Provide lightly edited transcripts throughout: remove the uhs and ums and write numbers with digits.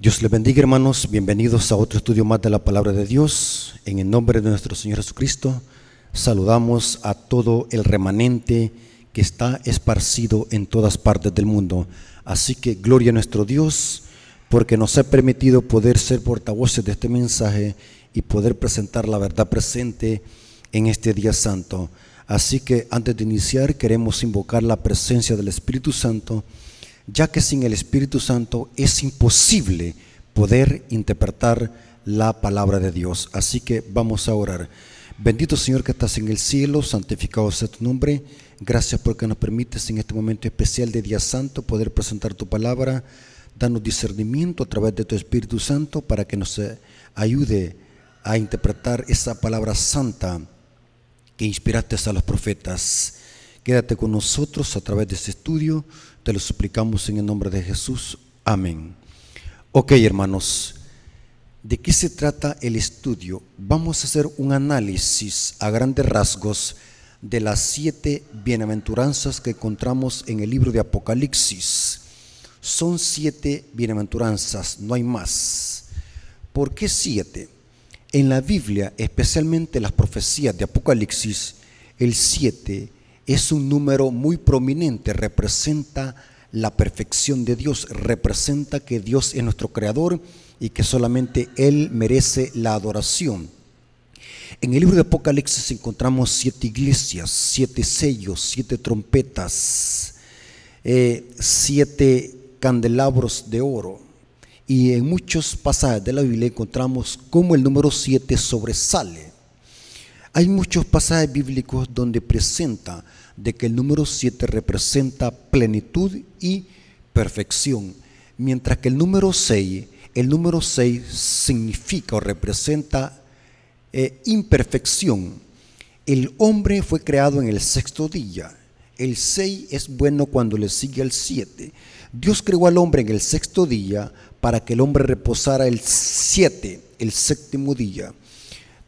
Dios les bendiga, hermanos. Bienvenidos a otro estudio más de la Palabra de Dios. En el nombre de nuestro Señor Jesucristo, saludamos a todo el remanente que está esparcido en todas partes del mundo. Así que gloria a nuestro Dios, porque nos ha permitido poder ser portavoces de este mensaje y poder presentar la verdad presente en este día santo. Así que antes de iniciar, queremos invocar la presencia del Espíritu Santo, ya que sin el Espíritu Santo es imposible poder interpretar la palabra de Dios. Así que vamos a orar. Bendito Señor que estás en el cielo, santificado sea tu nombre. Gracias porque nos permites en este momento especial de día santo poder presentar tu palabra. Danos discernimiento a través de tu Espíritu Santo para que nos ayude a interpretar esa palabra santa que inspiraste a los profetas. Quédate con nosotros a través de este estudio. Te lo suplicamos en el nombre de Jesús. Amén. Ok, hermanos, ¿de qué se trata el estudio? Vamos a hacer un análisis a grandes rasgos de las 7 bienaventuranzas que encontramos en el libro de Apocalipsis. Son 7 bienaventuranzas, no hay más. ¿Por qué 7? En la Biblia, especialmente las profecías de Apocalipsis, el 7 es un número muy prominente, representa la perfección de Dios, representa que Dios es nuestro creador y que solamente Él merece la adoración. En el libro de Apocalipsis encontramos 7 iglesias, 7 sellos, 7 trompetas, 7 candelabros de oro. Y en muchos pasajes de la Biblia encontramos cómo el número 7 sobresale. Hay muchos pasajes bíblicos donde presenta de que el número 7 representa plenitud y perfección, mientras que el número 6 significa o representa imperfección. El hombre fue creado en el 6º día. El 6 es bueno cuando le sigue al 7. Dios creó al hombre en el 6º día para que el hombre reposara el 7, el 7º día.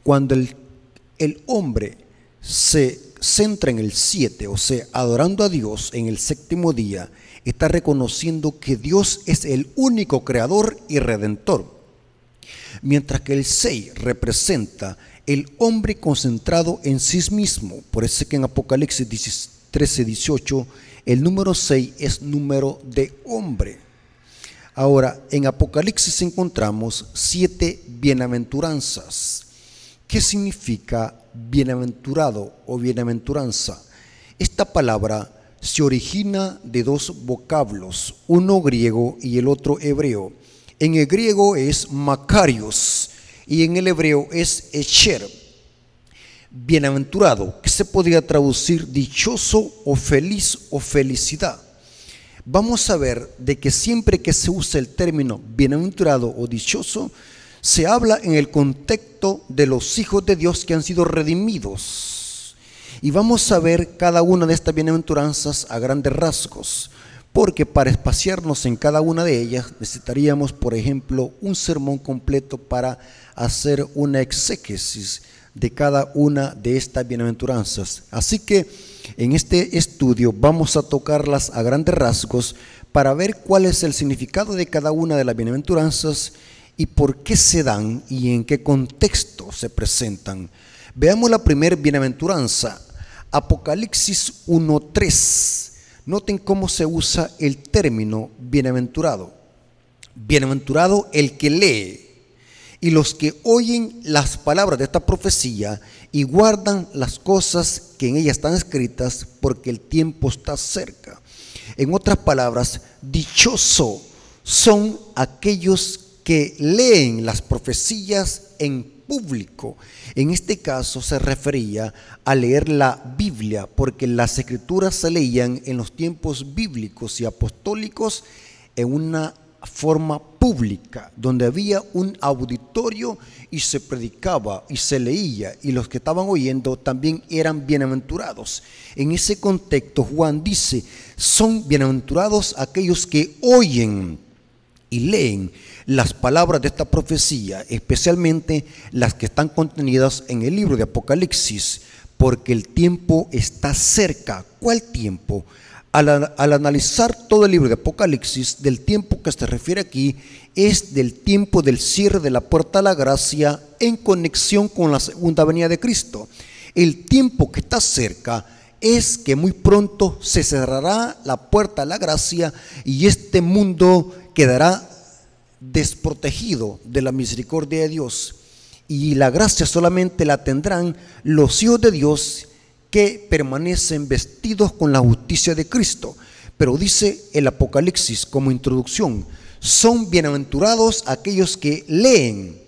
Cuando el hombre se centra en el 7, o sea, adorando a Dios en el 7º día, está reconociendo que Dios es el único creador y redentor. Mientras que el 6 representa el hombre concentrado en sí mismo. Por eso es que en Apocalipsis 13:18 el número 6 es número de hombre. Ahora, en Apocalipsis encontramos 7 bienaventuranzas. ¿Qué significa bienaventurado o bienaventuranza? Esta palabra se origina de 2 vocablos, uno griego y el otro hebreo. En el griego es makarios y en el hebreo es esher. Bienaventurado, que se podría traducir dichoso o feliz o felicidad. Vamos a ver de que siempre que se usa el término bienaventurado o dichoso, se habla en el contexto de los hijos de Dios que han sido redimidos. Y vamos a ver cada una de estas bienaventuranzas a grandes rasgos, porque para espaciarnos en cada una de ellas necesitaríamos, por ejemplo, un sermón completo para hacer una exégesis de cada una de estas bienaventuranzas. Así que en este estudio vamos a tocarlas a grandes rasgos para ver cuál es el significado de cada una de las bienaventuranzas y por qué se dan y en qué contexto se presentan. Veamos la primera bienaventuranza, Apocalipsis 1:3. Noten cómo se usa el término bienaventurado. Bienaventurado el que lee y los que oyen las palabras de esta profecía y guardan las cosas que en ella están escritas, porque el tiempo está cerca. En otras palabras, dichoso son aquellos que leen las profecías en público. En este caso se refería a leer la Biblia, porque las escrituras se leían en los tiempos bíblicos y apostólicos en una forma pública, donde había un auditorio y se predicaba y se leía, y los que estaban oyendo también eran bienaventurados. En ese contexto Juan dice, son bienaventurados aquellos que oyen y leen las palabras de esta profecía, especialmente las que están contenidas en el libro de Apocalipsis, porque el tiempo está cerca. ¿Cuál tiempo? Al analizar todo el libro de Apocalipsis, del tiempo que se refiere aquí es del tiempo del cierre de la puerta a la gracia en conexión con la segunda venida de Cristo. El tiempo que está cerca es que muy pronto se cerrará la puerta a la gracia y este mundo quedará desprotegido de la misericordia de Dios, y la gracia solamente la tendrán los hijos de Dios que permanecen vestidos con la justicia de Cristo. Pero dice el Apocalipsis como introducción: son bienaventurados aquellos que leen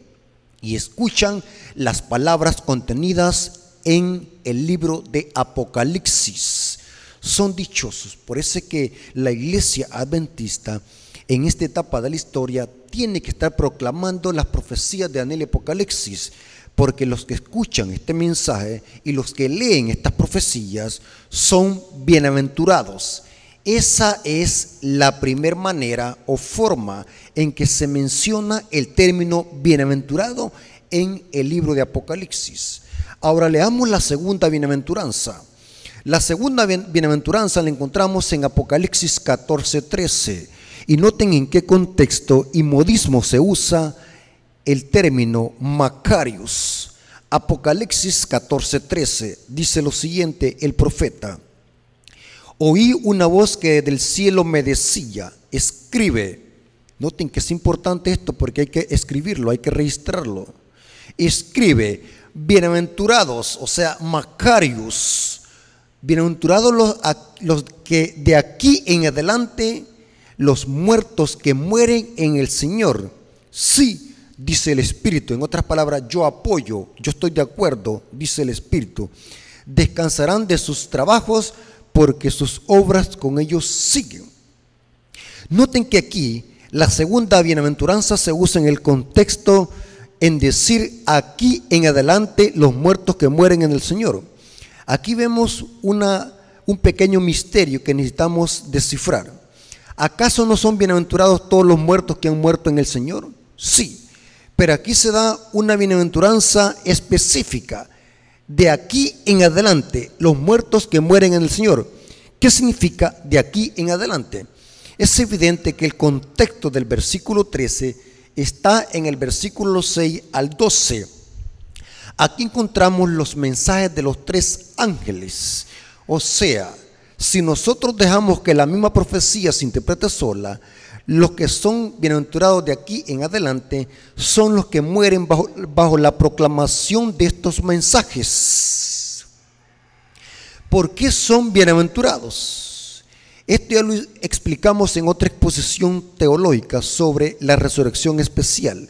y escuchan las palabras contenidas en el libro de Apocalipsis. Son dichosos. Por eso es que la iglesia adventista en esta etapa de la historia tiene que estar proclamando las profecías de Daniel y Apocalipsis, porque los que escuchan este mensaje y los que leen estas profecías son bienaventurados. Esa es la primera manera o forma en que se menciona el término bienaventurado en el libro de Apocalipsis. Ahora leamos la segunda bienaventuranza. La segunda bienaventuranza la encontramos en Apocalipsis 14:13. Y noten en qué contexto y modismo se usa el término Macarius. Apocalipsis 14:13 dice lo siguiente el profeta: oí una voz que del cielo me decía, escribe. Noten que es importante esto porque hay que escribirlo, hay que registrarlo. Escribe, bienaventurados, o sea, Macarius, bienaventurados los que de aquí en adelante, los muertos que mueren en el Señor. Sí, dice el Espíritu. En otras palabras, yo apoyo, yo estoy de acuerdo, dice el Espíritu. Descansarán de sus trabajos porque sus obras con ellos siguen. Noten que aquí la segunda bienaventuranza se usa en el contexto en decir aquí en adelante los muertos que mueren en el Señor. Aquí vemos un pequeño misterio que necesitamos descifrar. ¿Acaso no son bienaventurados todos los muertos que han muerto en el Señor? Sí, pero aquí se da una bienaventuranza específica. De aquí en adelante, los muertos que mueren en el Señor. ¿Qué significa de aquí en adelante? Es evidente que el contexto del versículo 13 está en el versículo 6 al 12. Aquí encontramos los mensajes de los tres ángeles. O sea, si nosotros dejamos que la misma profecía se interprete sola, los que son bienaventurados de aquí en adelante son los que mueren bajo la proclamación de estos mensajes. ¿Por qué son bienaventurados? Esto ya lo explicamos en otra exposición teológica sobre la resurrección especial.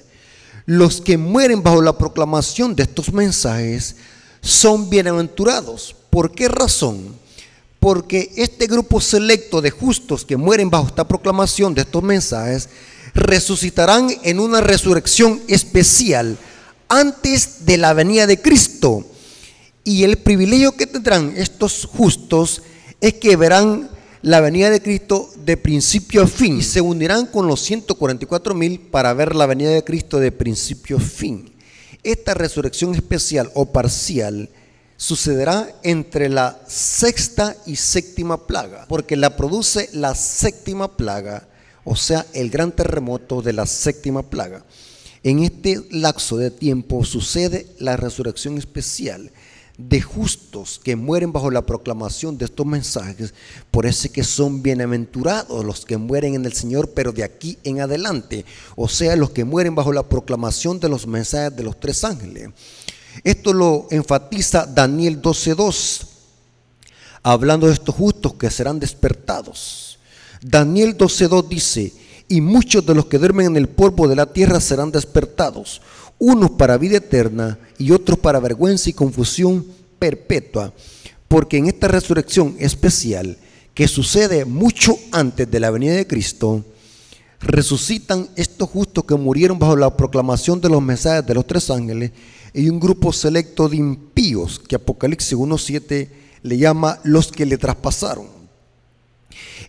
Los que mueren bajo la proclamación de estos mensajes son bienaventurados. ¿Por qué razón? Porque este grupo selecto de justos que mueren bajo esta proclamación de estos mensajes resucitarán en una resurrección especial antes de la venida de Cristo. Y el privilegio que tendrán estos justos es que verán la venida de Cristo de principio a fin y se unirán con los 144,000 para ver la venida de Cristo de principio a fin. Esta resurrección especial o parcial sucederá entre la sexta y séptima plaga, porque la produce la séptima plaga, o sea, el gran terremoto de la séptima plaga. En este lapso de tiempo sucede la resurrección especial de justos que mueren bajo la proclamación de estos mensajes. Por eso es que son bienaventurados los que mueren en el Señor, pero de aquí en adelante, o sea, los que mueren bajo la proclamación de los mensajes de los tres ángeles. Esto lo enfatiza Daniel 12:2, hablando de estos justos que serán despertados. Daniel 12:2 dice: y muchos de los que duermen en el polvo de la tierra serán despertados, unos para vida eterna y otros para vergüenza y confusión perpetua, porque en esta resurrección especial que sucede mucho antes de la venida de Cristo, resucitan estos justos que murieron bajo la proclamación de los mensajes de los tres ángeles y un grupo selecto de impíos que Apocalipsis 1:7 le llama los que le traspasaron.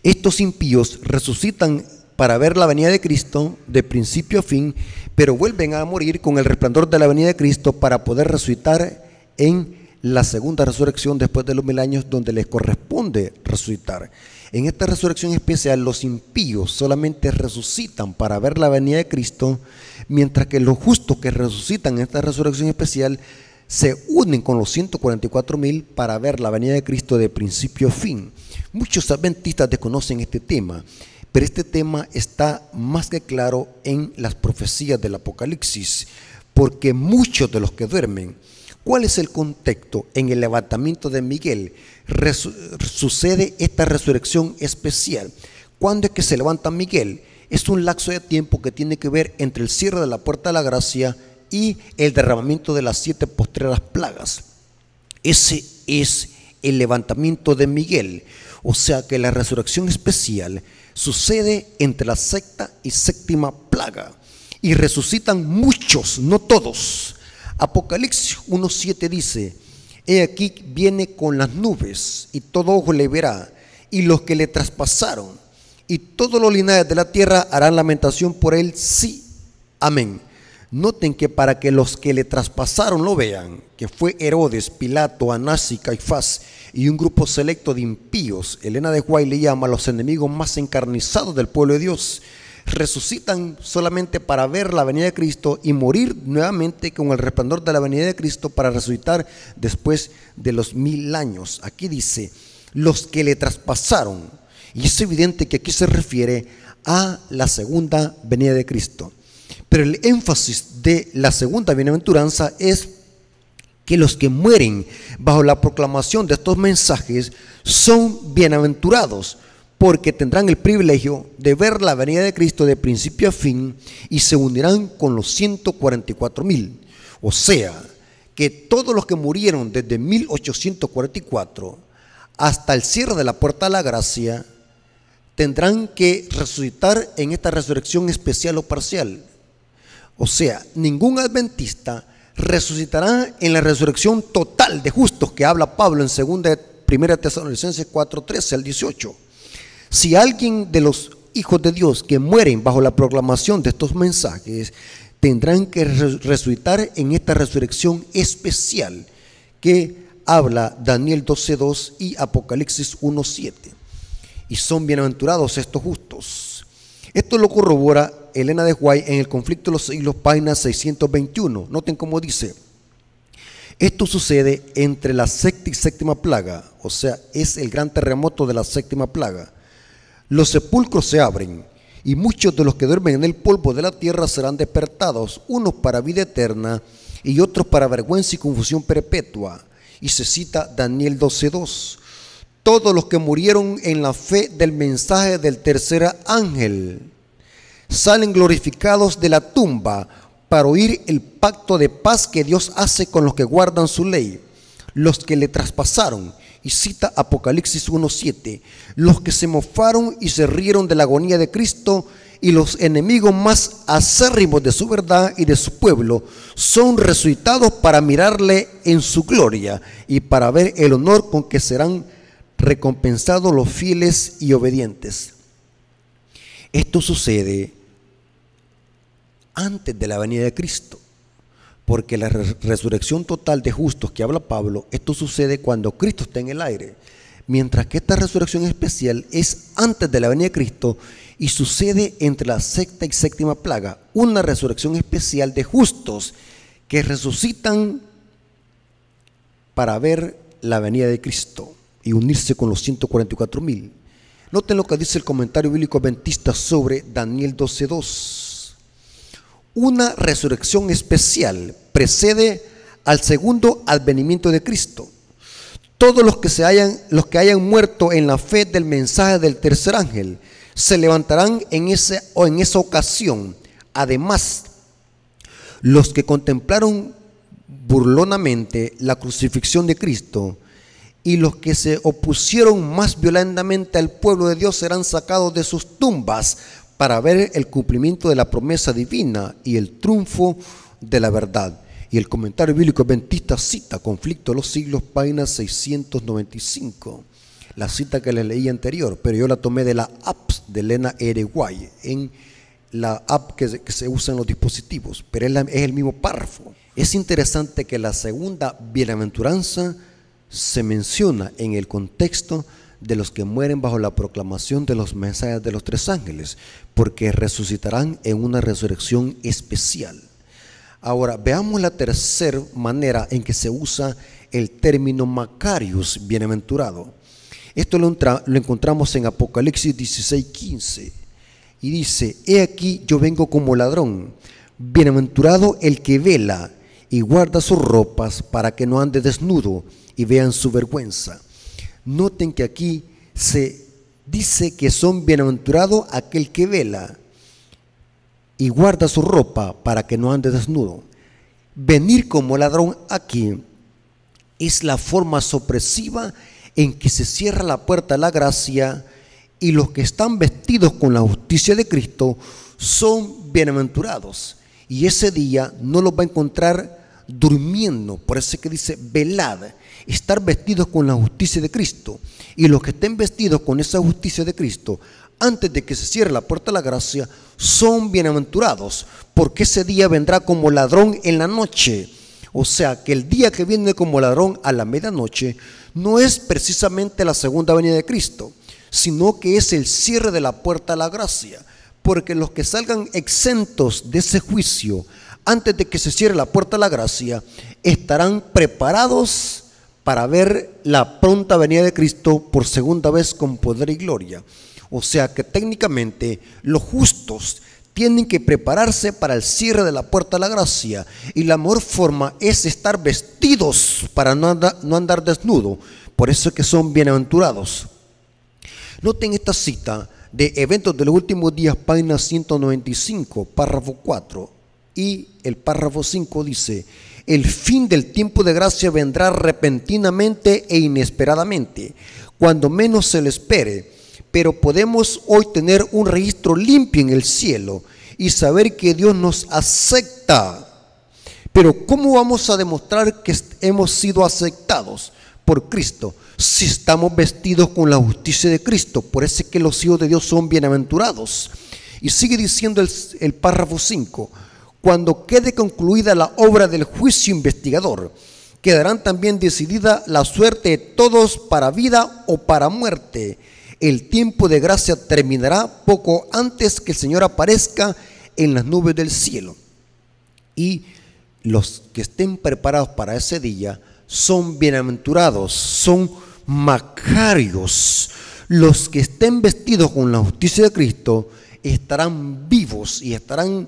Estos impíos resucitan para ver la venida de Cristo de principio a fin, pero vuelven a morir con el resplandor de la venida de Cristo para poder resucitar en la segunda resurrección después de los 1000 años, donde les corresponde resucitar. En esta resurrección especial, los impíos solamente resucitan para ver la venida de Cristo, mientras que los justos que resucitan en esta resurrección especial se unen con los 144,000 para ver la venida de Cristo de principio a fin. Muchos adventistas desconocen este tema, pero este tema está más que claro en las profecías del Apocalipsis, porque muchos de los que duermen, ¿cuál es el contexto? En el levantamiento de Miguel sucede esta resurrección especial. ¿Cuándo es que se levanta Miguel? Es un lapso de tiempo que tiene que ver entre el cierre de la puerta de la gracia y el derramamiento de las 7 postreras plagas. Ese es el levantamiento de Miguel. O sea que la resurrección especial sucede entre la sexta y séptima plaga. Y resucitan muchos, no todos. Apocalipsis 1:7 dice: he aquí viene con las nubes, y todo ojo le verá, y los que le traspasaron, y todos los linajes de la tierra harán lamentación por él, sí, amén. Noten que para que los que le traspasaron lo vean, que fue Herodes, Pilato, Anás y Caifás, y un grupo selecto de impíos, Elena de White le llama a los enemigos más encarnizados del pueblo de Dios, resucitan solamente para ver la venida de Cristo y morir nuevamente con el resplandor de la venida de Cristo para resucitar después de los 1000 años. Aquí dice, los que le traspasaron, y es evidente que aquí se refiere a la segunda venida de Cristo. Pero el énfasis de la segunda bienaventuranza es que los que mueren bajo la proclamación de estos mensajes son bienaventurados, porque tendrán el privilegio de ver la venida de Cristo de principio a fin y se unirán con los 144,000. O sea, que todos los que murieron desde 1844 hasta el cierre de la puerta de la gracia tendrán que resucitar en esta resurrección especial o parcial. O sea, ningún adventista resucitará en la resurrección total de justos que habla Pablo en 1 Tesalonicenses 4:13 al 18. Si alguien de los hijos de Dios que mueren bajo la proclamación de estos mensajes, tendrán que resucitar en esta resurrección especial que habla Daniel 12:2 y Apocalipsis 1:7. Y son bienaventurados estos justos. Esto lo corrobora Elena de White en el conflicto de los siglos, página 621. Noten cómo dice: esto sucede entre la sexta y séptima plaga, o sea, es el gran terremoto de la séptima plaga. Los sepulcros se abren, y muchos de los que duermen en el polvo de la tierra serán despertados, unos para vida eterna y otros para vergüenza y confusión perpetua. Y se cita Daniel 12:2. Todos los que murieron en la fe del mensaje del tercer ángel salen glorificados de la tumba para oír el pacto de paz que Dios hace con los que guardan su ley, los que le traspasaron. Y cita Apocalipsis 1:7, los que se mofaron y se rieron de la agonía de Cristo y los enemigos más acérrimos de su verdad y de su pueblo son resucitados para mirarle en su gloria y para ver el honor con que serán recompensados los fieles y obedientes. Esto sucede antes de la venida de Cristo, porque la resurrección total de justos que habla Pablo, esto sucede cuando Cristo está en el aire, mientras que esta resurrección especial es antes de la venida de Cristo y sucede entre la sexta y séptima plaga, una resurrección especial de justos que resucitan para ver la venida de Cristo y unirse con los 144,000. Noten lo que dice el comentario bíblico adventista sobre Daniel 12:2. Una resurrección especial precede al segundo advenimiento de Cristo. Todos los que hayan muerto en la fe del mensaje del tercer ángel se levantarán en esa ocasión. Además, los que contemplaron burlonamente la crucifixión de Cristo y los que se opusieron más violentamente al pueblo de Dios serán sacados de sus tumbas para ver el cumplimiento de la promesa divina y el triunfo de la verdad. Y el comentario bíblico adventista cita Conflicto de los Siglos, página 695, la cita que les leí anterior, pero yo la tomé de la APS de Elena R. White en la app que se usa en los dispositivos, pero es el mismo párrafo. Es interesante que la segunda bienaventuranza se menciona en el contexto de los que mueren bajo la proclamación de los mensajes de los tres ángeles, porque resucitarán en una resurrección especial. Ahora, veamos la tercera manera en que se usa el término Macarius, bienaventurado. Esto lo encontramos en Apocalipsis 16:15. Y dice: he aquí yo vengo como ladrón, bienaventurado el que vela y guarda sus ropas para que no ande desnudo y vean su vergüenza. Noten que aquí se dice que son bienaventurados aquel que vela y guarda su ropa para que no ande desnudo. Venir como ladrón aquí es la forma sorpresiva en que se cierra la puerta de la gracia, y los que están vestidos con la justicia de Cristo son bienaventurados. Y ese día no los va a encontrar durmiendo. Por eso es que dice velad, estar vestidos con la justicia de Cristo. Y los que estén vestidos con esa justicia de Cristo, antes de que se cierre la puerta de la gracia, son bienaventurados, porque ese día vendrá como ladrón en la noche. O sea que el día que viene como ladrón a la medianoche no es precisamente la segunda venida de Cristo, sino que es el cierre de la puerta de la gracia, porque los que salgan exentos de ese juicio antes de que se cierre la puerta de la gracia estarán preparados para ver la pronta venida de Cristo por segunda vez con poder y gloria. O sea que técnicamente los justos tienen que prepararse para el cierre de la puerta de la gracia, y la mejor forma es estar vestidos para no andar desnudo. Por eso es que son bienaventurados. Noten esta cita de Eventos de los Últimos Días, página 195, párrafo 4, y el párrafo 5 dice: el fin del tiempo de gracia vendrá repentinamente e inesperadamente, cuando menos se lo espere. Pero podemos hoy tener un registro limpio en el cielo y saber que Dios nos acepta. Pero ¿cómo vamos a demostrar que hemos sido aceptados por Cristo? Si estamos vestidos con la justicia de Cristo. Por eso es que los hijos de Dios son bienaventurados. Y sigue diciendo el párrafo 5: cuando quede concluida la obra del juicio investigador, quedarán también decidida la suerte de todos para vida o para muerte. El tiempo de gracia terminará poco antes que el Señor aparezca en las nubes del cielo. Y los que estén preparados para ese día son bienaventurados, son macarios. Los que estén vestidos con la justicia de Cristo estarán vivos y estarán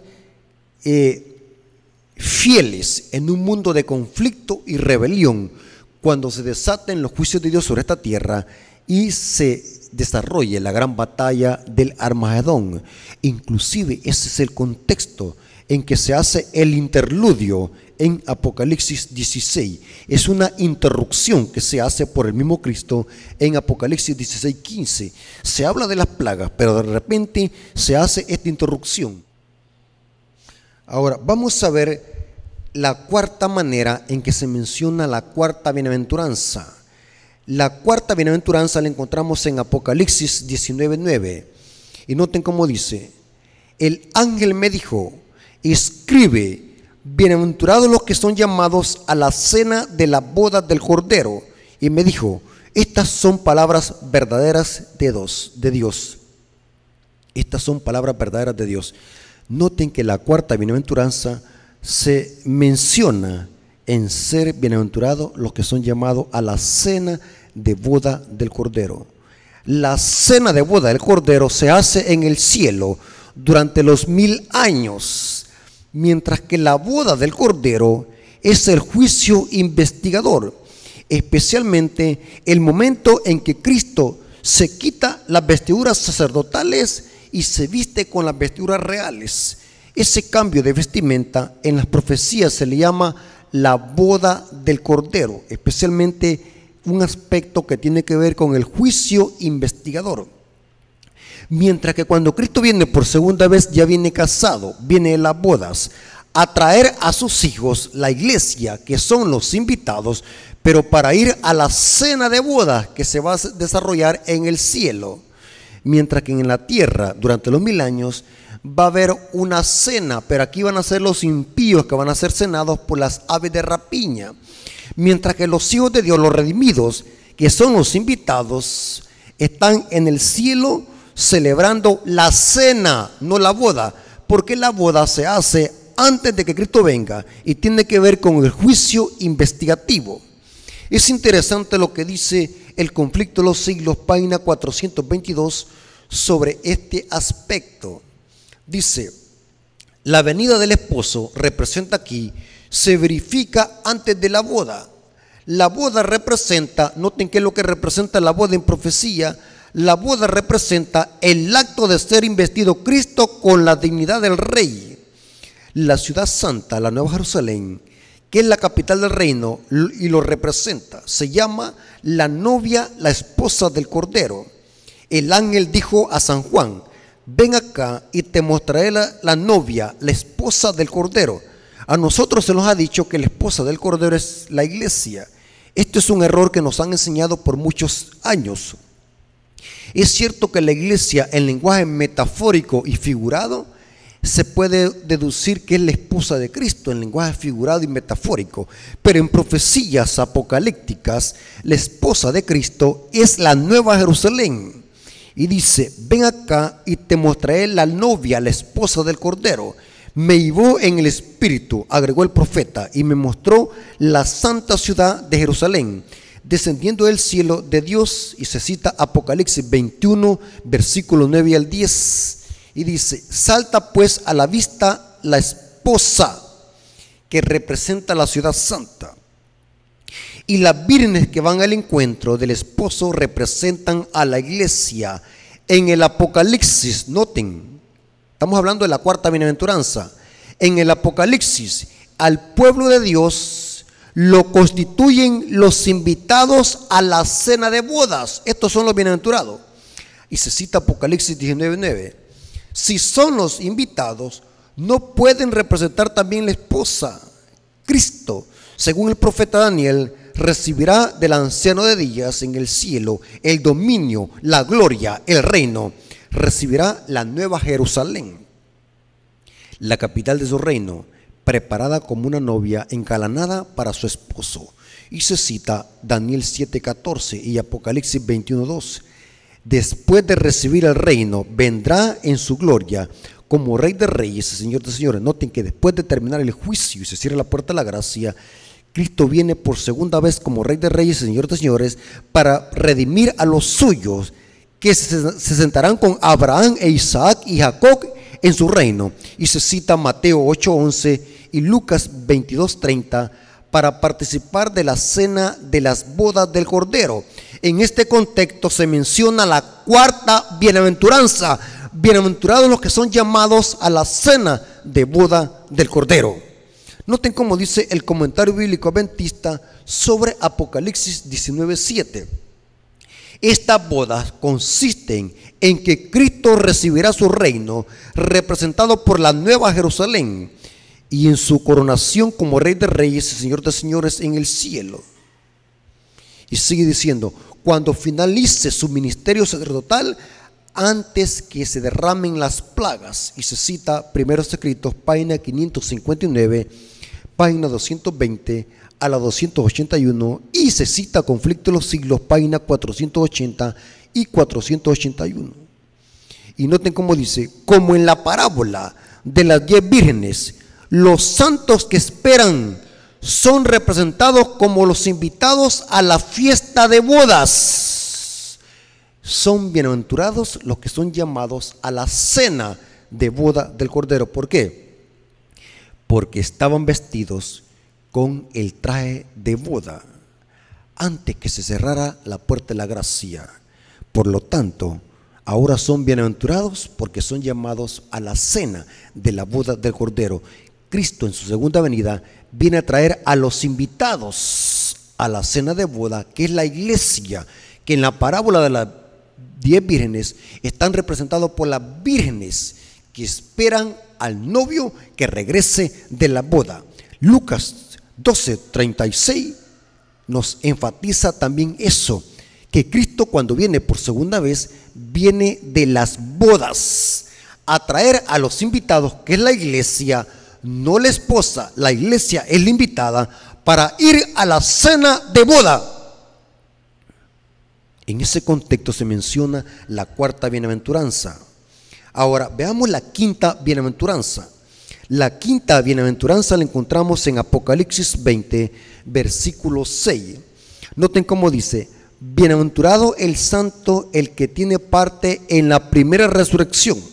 fieles en un mundo de conflicto y rebelión, cuando se desaten los juicios de Dios sobre esta tierra y se desarrolle la gran batalla del Armagedón. Inclusive ese es el contexto en que se hace el interludio en Apocalipsis 16. Es una interrupción que se hace por el mismo Cristo en Apocalipsis 16:15. Se habla de las plagas, pero de repente se hace esta interrupción. Ahora vamos a ver la cuarta manera en que se menciona la cuarta bienaventuranza. La cuarta bienaventuranza la encontramos en Apocalipsis 19:9. Y noten cómo dice: el ángel me dijo, escribe, bienaventurados los que son llamados a la cena de la boda del Cordero. Y me dijo: estas son palabras verdaderas de Dios. Estas son palabras verdaderas de Dios. Noten que la cuarta bienaventuranza se menciona en ser bienaventurados los que son llamados a la cena de boda del Cordero. La cena de boda del Cordero se hace en el cielo durante los 1000 años, mientras que la boda del Cordero es el juicio investigador, especialmente el momento en que Cristo se quita las vestiduras sacerdotales y se viste con las vestiduras reales. Ese cambio de vestimenta en las profecías se le llama la boda del Cordero, especialmente un aspecto que tiene que ver con el juicio investigador. Mientras que cuando Cristo viene por segunda vez, ya viene casado, viene de las bodas, a traer a sus hijos, la iglesia, que son los invitados, pero para ir a la cena de bodas que se va a desarrollar en el cielo. Mientras que en la tierra, durante los 1000 años, va a haber una cena, pero aquí van a ser los impíos que van a ser cenados por las aves de rapiña, mientras que los hijos de Dios, los redimidos, que son los invitados, están en el cielo celebrando la cena, no la boda, porque la boda se hace antes de que Cristo venga y tiene que ver con el juicio investigativo. Es interesante lo que dice el Conflicto de los Siglos, página 422, sobre este aspecto. Dice: la venida del esposo representa aquí, se verifica antes de la boda. La boda representa, noten qué es lo que representa la boda en profecía. La boda representa el acto de ser investido Cristo con la dignidad del rey. La ciudad santa, la Nueva Jerusalén, que es la capital del reino y lo representa, se llama la novia, la esposa del Cordero. El ángel dijo a San Juan: ven acá y te mostraré la novia, la esposa del Cordero. A nosotros se nos ha dicho que la esposa del Cordero es la iglesia. Esto es un error que nos han enseñado por muchos años. Es cierto que la iglesia, en lenguaje metafórico y figurado, se puede deducir que es la esposa de Cristo en lenguaje figurado y metafórico, pero en profecías apocalípticas, la esposa de Cristo es la Nueva Jerusalén. Y dice: ven acá y te mostraré la novia, la esposa del Cordero. Me llevó en el espíritu, agregó el profeta, y me mostró la santa ciudad de Jerusalén, descendiendo del cielo de Dios. Y se cita Apocalipsis 21, versículos 9 al 10. Y dice: salta pues a la vista la esposa, que representa la ciudad santa. Y las vírgenes que van al encuentro del esposo representan a la iglesia. En el Apocalipsis, noten, estamos hablando de la cuarta bienaventuranza. En el Apocalipsis, al pueblo de Dios lo constituyen los invitados a la cena de bodas. Estos son los bienaventurados. Y se cita Apocalipsis 19:9. Si son los invitados, no pueden representar también la esposa. Cristo, según el profeta Daniel, recibirá del anciano de días en el cielo el dominio, la gloria, el reino. Recibirá la Nueva Jerusalén, la capital de su reino, preparada como una novia engalanada para su esposo. Y se cita Daniel 7:14 y Apocalipsis 21:2. Después de recibir el reino, vendrá en su gloria como Rey de Reyes y Señor de Señores. Noten que después de terminar el juicio y se cierra la puerta de la gracia, Cristo viene por segunda vez como Rey de Reyes y Señor de Señores para redimir a los suyos, que se sentarán con Abraham e Isaac y Jacob en su reino. Y se cita Mateo 8:11 y Lucas 22:30 para participar de la cena de las bodas del Cordero. En este contexto se menciona la cuarta bienaventuranza. Bienaventurados los que son llamados a la cena de boda del Cordero. Noten cómo dice el comentario bíblico adventista sobre Apocalipsis 19:7. Estas bodas consisten en que Cristo recibirá su reino, representado por la Nueva Jerusalén, y en su coronación como Rey de Reyes y Señor de Señores en el cielo. Y sigue diciendo: cuando finalice su ministerio sacerdotal, antes que se derramen las plagas. Y se cita Primeros Escritos, página 559, página 220 a la 281, y se cita Conflicto de los Siglos, página 480 y 481. Y noten cómo dice: como en la parábola de las 10 vírgenes, los santos que esperan son representados como los invitados a la fiesta de bodas. Son bienaventurados los que son llamados a la cena de boda del Cordero. ¿Por qué? Porque estaban vestidos con el traje de boda antes que se cerrara la puerta de la gracia. Por lo tanto, ahora son bienaventurados porque son llamados a la cena de la boda del Cordero. Cristo en su segunda venida viene a traer a los invitados a la cena de boda, que es la iglesia, que en la parábola de las 10 vírgenes están representados por las vírgenes que esperan al novio que regrese de la boda. Lucas 12:36 nos enfatiza también eso, que Cristo cuando viene por segunda vez viene de las bodas. atraer a los invitados, que es la iglesia, no la esposa, la iglesia es la invitada, para ir a la cena de boda. En ese contexto se menciona la cuarta bienaventuranza. Ahora veamos la quinta bienaventuranza. La quinta bienaventuranza la encontramos en Apocalipsis 20, versículo 6. Noten cómo dice: bienaventurado el santo, el que tiene parte en la primera resurrección.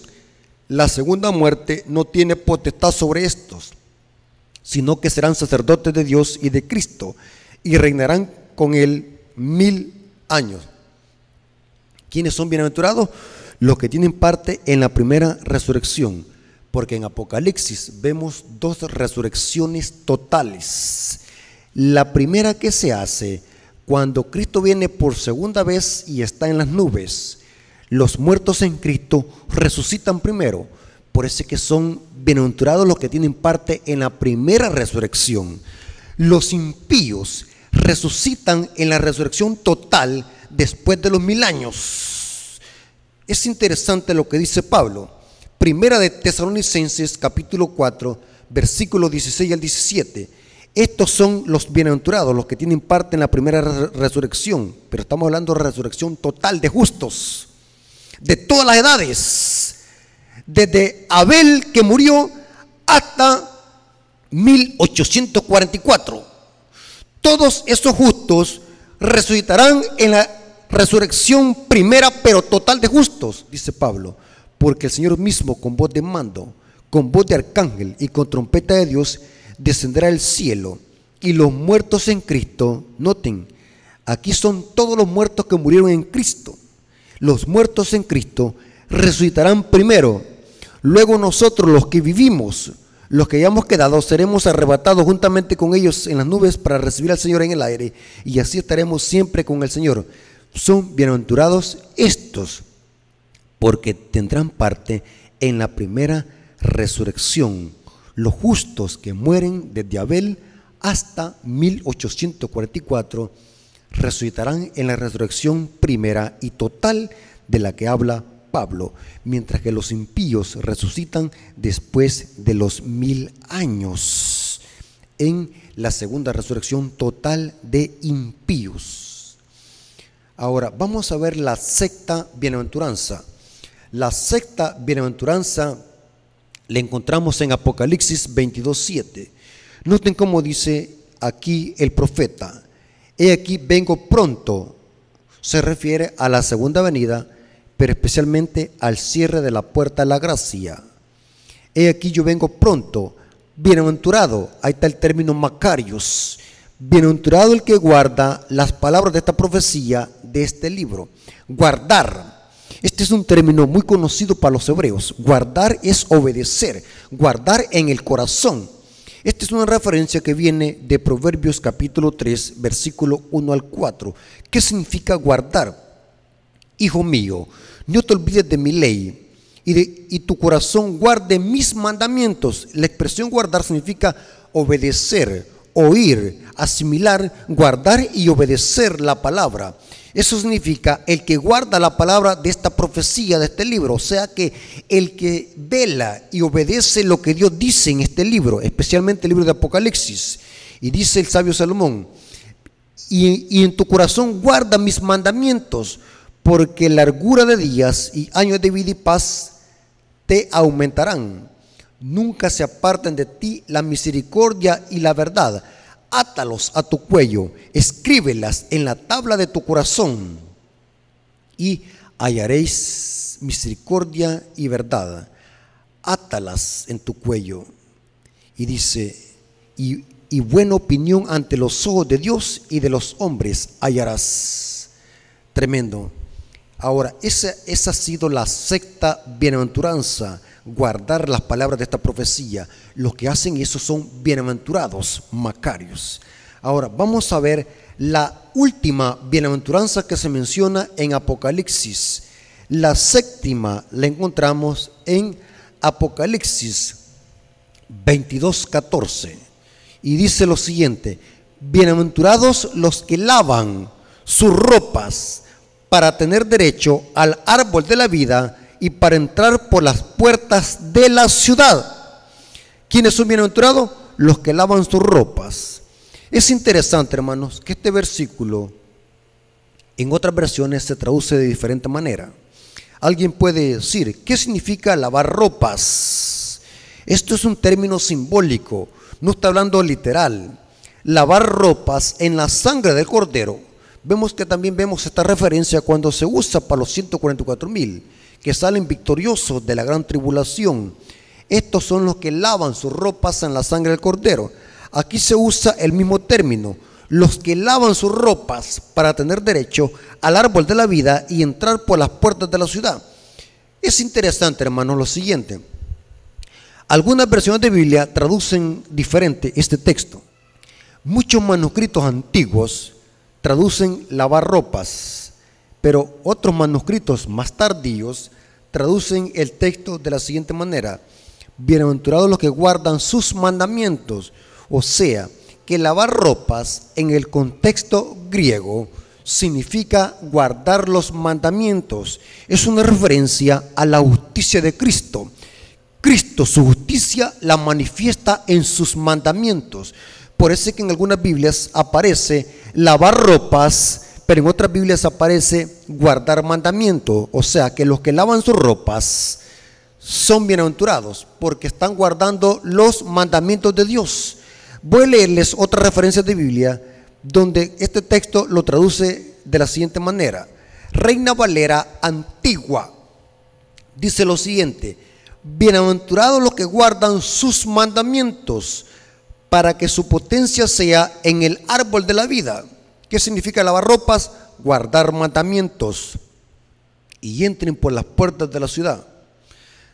La segunda muerte no tiene potestad sobre estos, sino que serán sacerdotes de Dios y de Cristo, y reinarán con él 1000 años. ¿Quiénes son bienaventurados? Los que tienen parte en la primera resurrección, porque en Apocalipsis vemos dos resurrecciones totales. La primera que se hace cuando Cristo viene por segunda vez y está en las nubes. Los muertos en Cristo resucitan primero. Por eso es que son bienaventurados los que tienen parte en la primera resurrección. Los impíos resucitan en la resurrección total después de los 1000 años. Es interesante lo que dice Pablo. Primera de Tesalonicenses capítulo 4, versículos 16 al 17. Estos son los bienaventurados, los que tienen parte en la primera resurrección. Pero estamos hablando de resurrección total de justos, de todas las edades, desde Abel, que murió, hasta 1844. Todos esos justos resucitarán en la resurrección primera, pero total de justos, dice Pablo, porque el Señor mismo, con voz de mando, con voz de arcángel y con trompeta de Dios, descenderá del cielo, y los muertos en Cristo, noten, aquí son todos los muertos que murieron en Cristo. Los muertos en Cristo resucitarán primero, luego nosotros, los que vivimos, los que hayamos quedado, seremos arrebatados juntamente con ellos en las nubes para recibir al Señor en el aire, y así estaremos siempre con el Señor. Son bienaventurados estos, porque tendrán parte en la primera resurrección. Los justos que mueren desde Abel hasta 1844 resucitarán en la resurrección primera y total de la que habla Pablo, mientras que los impíos resucitan después de los 1000 años en la segunda resurrección total de impíos. Ahora vamos a ver la sexta bienaventuranza. La sexta bienaventuranza la encontramos en Apocalipsis 22:7. Noten cómo dice aquí el profeta: he aquí vengo pronto. Se refiere a la segunda venida, pero especialmente al cierre de la puerta de la gracia. He aquí yo vengo pronto. Bienaventurado, ahí está el término Macarios. Bienaventurado el que guarda las palabras de esta profecía, de este libro. Guardar. Este es un término muy conocido para los hebreos. Guardar es obedecer, guardar en el corazón. Esta es una referencia que viene de Proverbios capítulo 3, versículo 1 al 4. ¿Qué significa guardar? Hijo mío, no te olvides de mi ley y tu corazón guarde mis mandamientos. La expresión guardar significa obedecer, oír, asimilar, guardar y obedecer la palabra. Eso significa el que guarda la palabra de esta profecía, de este libro. O sea que el que vela y obedece lo que Dios dice en este libro, especialmente el libro de Apocalipsis. Y dice el sabio Salomón: y en tu corazón guarda mis mandamientos, porque largura de días y años de vida y paz te aumentarán. Nunca se aparten de ti la misericordia y la verdad. Átalos a tu cuello, escríbelas en la tabla de tu corazón, y hallaréis misericordia y verdad. Átalas en tu cuello. Y dice, y buena opinión ante los ojos de Dios y de los hombres hallarás. Tremendo. Ahora, esa ha sido la sexta bienaventuranza, guardar las palabras de esta profecía. Los que hacen eso son bienaventurados, Macarios. Ahora vamos a ver la última bienaventuranza que se menciona en Apocalipsis. La séptima la encontramos en Apocalipsis 22:14, y dice lo siguiente: bienaventurados los que lavan sus ropas para tener derecho al árbol de la vida y para entrar por las puertas de la ciudad. ¿Quiénes son bienaventurados? Los que lavan sus ropas. Es interesante, hermanos, que este versículo en otras versiones se traduce de diferente manera. Alguien puede decir, ¿qué significa lavar ropas? Esto es un término simbólico, no está hablando literal. Lavar ropas en la sangre del Cordero. Vemos que también vemos esta referencia cuando se usa para los 144,000 que salen victoriosos de la gran tribulación. Estos son los que lavan sus ropas en la sangre del Cordero. Aquí se usa el mismo término, los que lavan sus ropas para tener derecho al árbol de la vida y entrar por las puertas de la ciudad. Es interesante, hermanos, lo siguiente. Algunas versiones de Biblia traducen diferente este texto. Muchos manuscritos antiguos traducen lavar ropas, pero otros manuscritos más tardíos traducen el texto de la siguiente manera: bienaventurados los que guardan sus mandamientos. O sea, que lavar ropas en el contexto griego significa guardar los mandamientos. Es una referencia a la justicia de Cristo. Cristo, su justicia, la manifiesta en sus mandamientos. Por eso es que en algunas Biblias aparece lavar ropas, pero en otras Biblias aparece guardar mandamientos. O sea, que los que lavan sus ropas son bienaventurados porque están guardando los mandamientos de Dios. Voy a leerles otra referencia de Biblia donde este texto lo traduce de la siguiente manera. Reina Valera antigua dice lo siguiente: bienaventurados los que guardan sus mandamientos para que su potencia sea en el árbol de la vida. ¿Qué significa lavar ropas? Guardar mandamientos y entren por las puertas de la ciudad.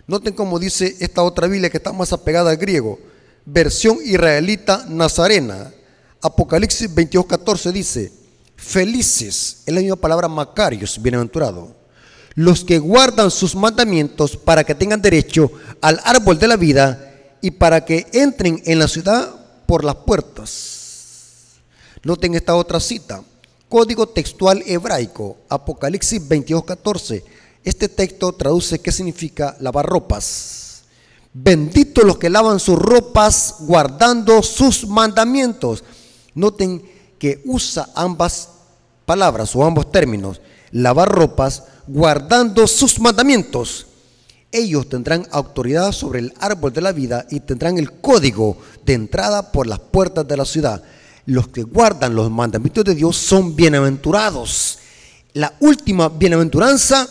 Noten cómo dice esta otra Biblia que está más apegada al griego, versión israelita nazarena. Apocalipsis 22:14 dice: felices, es la misma palabra Macarios, bienaventurado, los que guardan sus mandamientos para que tengan derecho al árbol de la vida y para que entren en la ciudad por las puertas. Noten esta otra cita, código textual hebraico, Apocalipsis 22:14. Este texto traduce qué significa lavar ropas. Benditos los que lavan sus ropas guardando sus mandamientos. Noten que usa ambas palabras o ambos términos, lavar ropas guardando sus mandamientos. Ellos tendrán autoridad sobre el árbol de la vida y tendrán el código de entrada por las puertas de la ciudad. Los que guardan los mandamientos de Dios son bienaventurados. La última bienaventuranza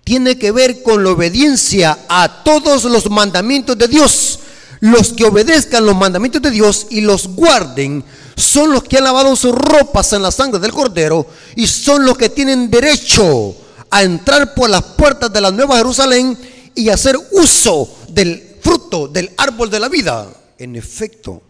tiene que ver con la obediencia a todos los mandamientos de Dios. Los que obedezcan los mandamientos de Dios y los guarden son los que han lavado sus ropas en la sangre del Cordero y son los que tienen derecho a entrar por las puertas de la Nueva Jerusalén y hacer uso del fruto del árbol de la vida. En efecto,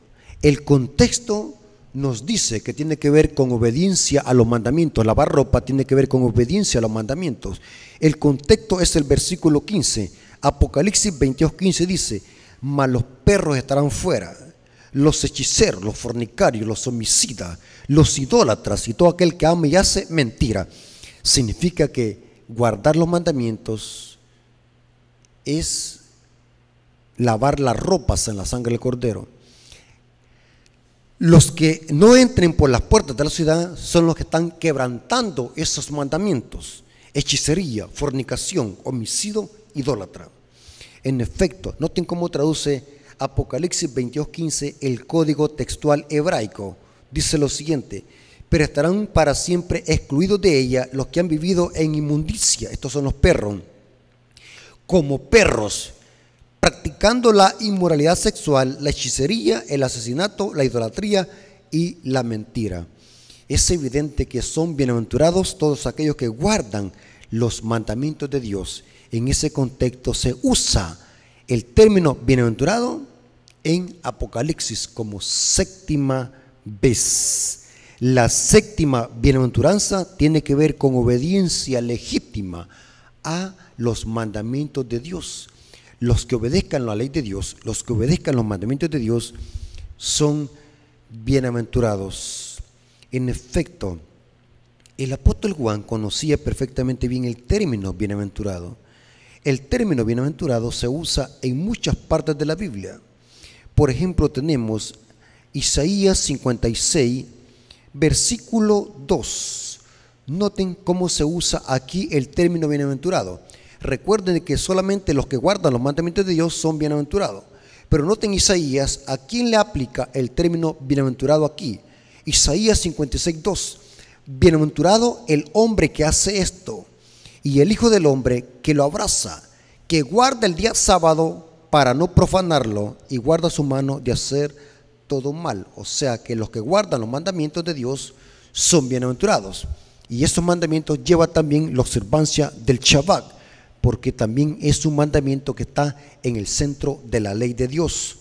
el contexto nos dice que tiene que ver con obediencia a los mandamientos. Lavar ropa tiene que ver con obediencia a los mandamientos. El contexto es el versículo 15. Apocalipsis 22:15 dice: mas los perros estarán fuera, los hechiceros, los fornicarios, los homicidas, los idólatras y todo aquel que ama y hace mentira. Significa que guardar los mandamientos es lavar las ropas en la sangre del Cordero. Los que no entren por las puertas de la ciudad son los que están quebrantando esos mandamientos: hechicería, fornicación, homicidio, idólatra. En efecto, noten cómo traduce Apocalipsis 22:15 el código textual hebraico. Dice lo siguiente: pero estarán para siempre excluidos de ella los que han vivido en inmundicia. Estos son los perros. Como perros, practicando la inmoralidad sexual, la hechicería, el asesinato, la idolatría y la mentira. Es evidente que son bienaventurados todos aquellos que guardan los mandamientos de Dios. En ese contexto se usa el término bienaventurado en Apocalipsis como séptima vez. La séptima bienaventuranza tiene que ver con obediencia legítima a los mandamientos de Dios. Los que obedezcan la ley de Dios, los que obedezcan los mandamientos de Dios son bienaventurados. En efecto, el apóstol Juan conocía perfectamente bien el término bienaventurado. El término bienaventurado se usa en muchas partes de la Biblia. Por ejemplo, tenemos Isaías 56, versículo 2. Noten cómo se usa aquí el término bienaventurado. Recuerden que solamente los que guardan los mandamientos de Dios son bienaventurados. Pero noten Isaías, ¿a quién le aplica el término bienaventurado aquí? Isaías 56, 2. Bienaventurado el hombre que hace esto, y el Hijo del Hombre que lo abraza, que guarda el día sábado para no profanarlo, y guarda su mano de hacer todo mal. O sea que los que guardan los mandamientos de Dios son bienaventurados. Y esos mandamientos llevan también la observancia del Shabbat, porque también es un mandamiento que está en el centro de la ley de Dios.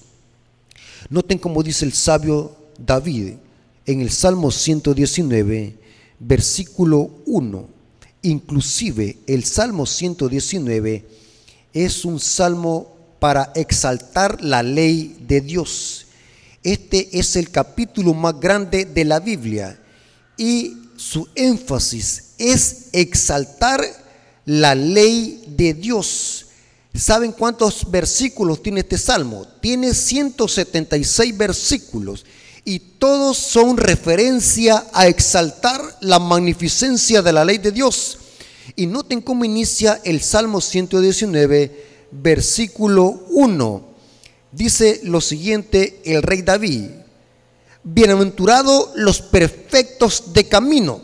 Noten cómo dice el sabio David en el Salmo 119, versículo 1. Inclusive el Salmo 119 es un salmo para exaltar la ley de Dios. Este es el capítulo más grande de la Biblia y su énfasis es exaltar la ley de Dios. ¿Saben cuántos versículos tiene este salmo? Tiene 176 versículos y todos son referencia a exaltar la magnificencia de la ley de Dios. Y noten cómo inicia el Salmo 119, versículo 1. Dice lo siguiente el rey David: bienaventurados los perfectos de camino.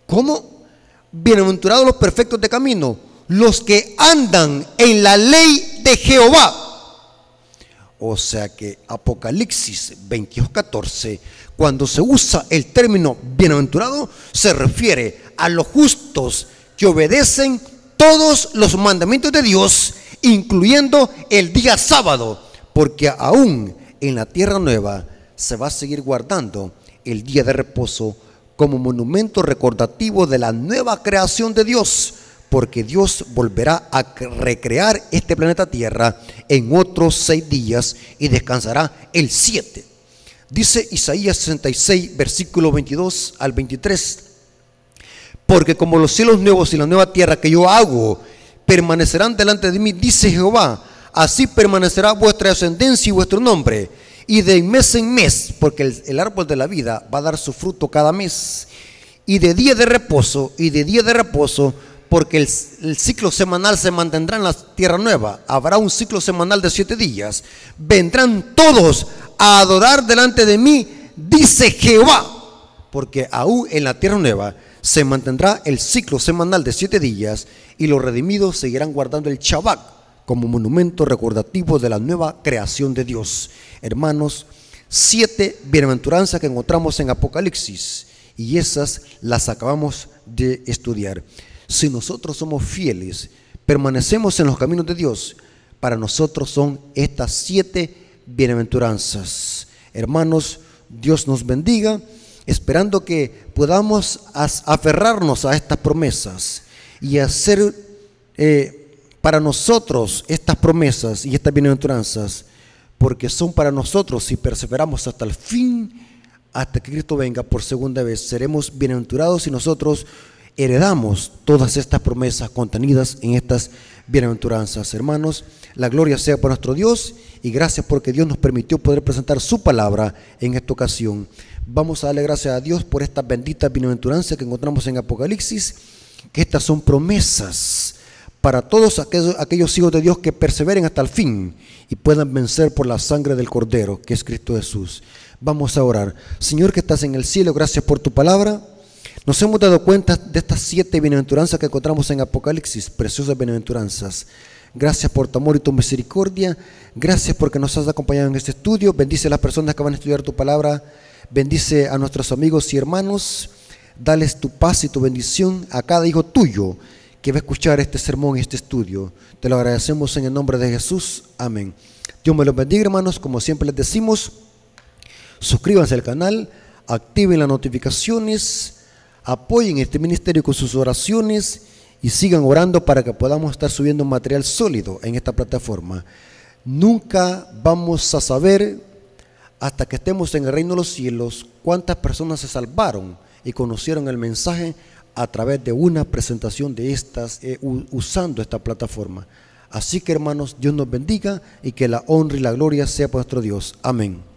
¿Cómo? Bienaventurados los perfectos de camino, los que andan en la ley de Jehová. O sea que Apocalipsis 22:14, cuando se usa el término bienaventurado, se refiere a los justos que obedecen todos los mandamientos de Dios, incluyendo el día sábado, porque aún en la tierra nueva se va a seguir guardando el día de reposo como monumento recordativo de la nueva creación de Dios, porque Dios volverá a recrear este planeta Tierra en otros 6 días y descansará el 7. Dice Isaías 66, versículo 22 al 23: porque como los cielos nuevos y la nueva tierra que yo hago permanecerán delante de mí, dice Jehová, así permanecerá vuestra descendencia y vuestro nombre, y de mes en mes, porque el árbol de la vida va a dar su fruto cada mes, y de día de reposo, porque el ciclo semanal se mantendrá en la tierra nueva. Habrá un ciclo semanal de 7 días. Vendrán todos a adorar delante de mí, dice Jehová, porque aún en la tierra nueva se mantendrá el ciclo semanal de 7 días, y los redimidos seguirán guardando el Shabbat como monumento recordativo de la nueva creación de Dios. Hermanos, 7 bienaventuranzas que encontramos en Apocalipsis, y esas las acabamos de estudiar. Si nosotros somos fieles, permanecemos en los caminos de Dios, para nosotros son estas 7 bienaventuranzas. Hermanos, Dios nos bendiga, esperando que podamos aferrarnos a estas promesas y hacer para nosotros estas promesas y estas bienaventuranzas, porque son para nosotros. Si perseveramos hasta el fin, hasta que Cristo venga por segunda vez, seremos bienaventurados y nosotros heredamos todas estas promesas contenidas en estas bienaventuranzas. Hermanos, la gloria sea por nuestro Dios, y gracias porque Dios nos permitió poder presentar su palabra en esta ocasión. Vamos a darle gracias a Dios por estas benditas bienaventuranzas que encontramos en Apocalipsis, que estas son promesas para todos aquellos hijos de Dios que perseveren hasta el fin y puedan vencer por la sangre del Cordero, que es Cristo Jesús. Vamos a orar. Señor que estás en el cielo, gracias por tu palabra. Nos hemos dado cuenta de estas 7 bienaventuranzas que encontramos en Apocalipsis, preciosas bienaventuranzas. Gracias por tu amor y tu misericordia. Gracias porque nos has acompañado en este estudio. Bendice a las personas que van a estudiar tu palabra. Bendice a nuestros amigos y hermanos. Dales tu paz y tu bendición a cada hijo tuyo que va a escuchar este sermón y este estudio. Te lo agradecemos en el nombre de Jesús. Amén. Dios me los bendiga, hermanos. Como siempre les decimos, suscríbanse al canal, activen las notificaciones, apoyen este ministerio con sus oraciones y sigan orando para que podamos estar subiendo material sólido en esta plataforma. Nunca vamos a saber, hasta que estemos en el reino de los cielos, cuántas personas se salvaron y conocieron el mensaje a través de una presentación de estas, usando esta plataforma. Así que, hermanos, Dios nos bendiga y que la honra y la gloria sea para nuestro Dios. Amén.